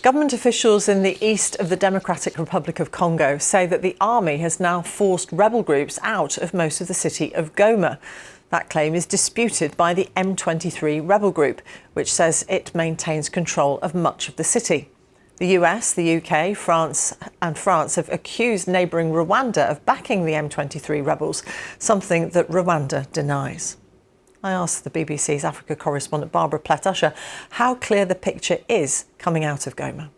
Government officials in the east of the Democratic Republic of Congo say that the army has now forced rebel groups out of most of the city of Goma. That claim is disputed by the M23 rebel group, which says it maintains control of much of the city. The US, the UK, France have accused neighbouring Rwanda of backing the M23 rebels, something that Rwanda denies. I asked the BBC's Africa correspondent Barbara Plett-Usher how clear the picture is coming out of Goma.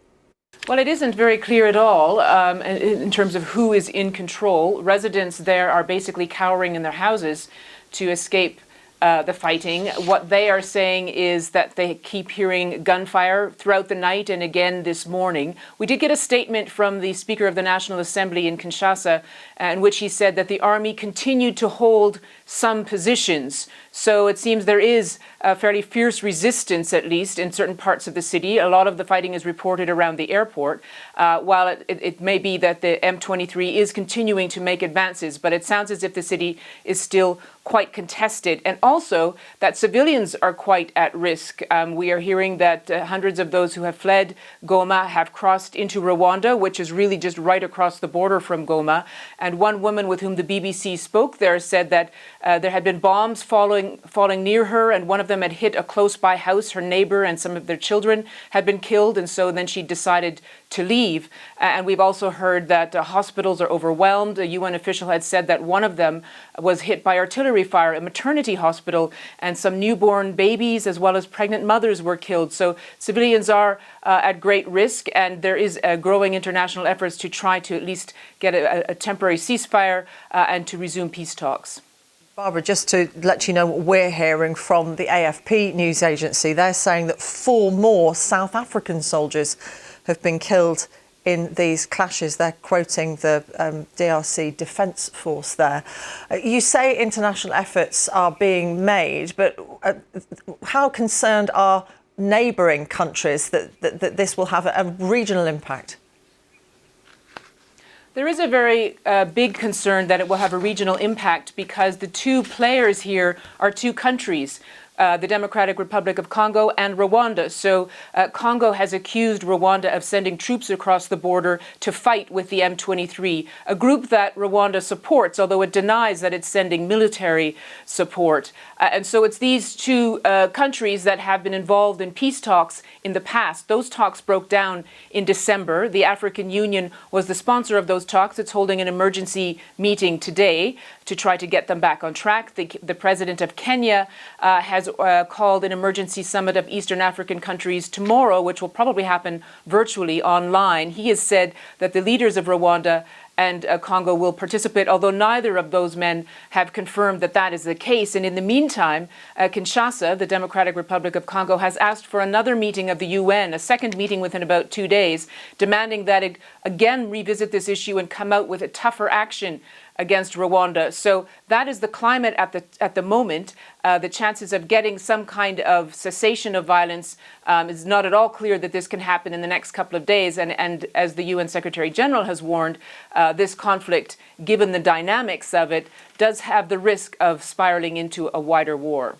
Well, it isn't very clear at all in terms of who is in control. Residents there are basically cowering in their houses to escape the fighting. What they are saying is that they keep hearing gunfire throughout the night and again this morning. We did get a statement from the Speaker of the National Assembly in Kinshasa in which he said that the army continued to hold some positions. So it seems there is a fairly fierce resistance, at least in certain parts of the city. A lot of the fighting is reported around the airport, while it may be that the M23 is continuing to make advances, but it sounds as if the city is still quite contested, and also that civilians are quite at risk. We are hearing that hundreds of those who have fled Goma have crossed into Rwanda, which is really just right across the border from Goma. And one woman with whom the BBC spoke there said that there had been bombs falling near her, and one of them had hit a close-by house. Her neighbor and some of their children had been killed, and so then she decided to leave. And we've also heard that hospitals are overwhelmed. A UN official had said that one of them was hit by artillery fire, a maternity hospital, and some newborn babies as well as pregnant mothers were killed. So civilians are at great risk, and there is growing international efforts to try to at least get a temporary ceasefire and to resume peace talks. Barbara, just to let you know what we're hearing from the AFP news agency, they're saying that 4 more South African soldiers have been killed in these clashes. They're quoting the DRC Defence Force there. You say international efforts are being made, but how concerned are neighbouring countries that this will have a regional impact? There is a very big concern that it will have a regional impact because the two players here are two countries, the Democratic Republic of Congo and Rwanda. So Congo has accused Rwanda of sending troops across the border to fight with the M23, a group that Rwanda supports, although it denies that it's sending military support. And so it's these two countries that have been involved in peace talks in the past. Those talks broke down in December. The African Union was the sponsor of those talks. It's holding an emergency meeting today to try to get them back on track. The president of Kenya has called an emergency summit of Eastern African countries tomorrow, which will probably happen virtually online. He has said that the leaders of Rwanda and Congo will participate, although neither of those men have confirmed that that is the case. And in the meantime, Kinshasa, the Democratic Republic of Congo, has asked for another meeting of the UN, a second meeting within about 2 days, demanding that it again revisit this issue and come out with a tougher action against Rwanda. So that is the climate at the moment. The chances of getting some kind of cessation of violence is not at all clear that this can happen in the next couple of days. And as the UN Secretary General has warned, this conflict, given the dynamics of it, does have the risk of spiraling into a wider war.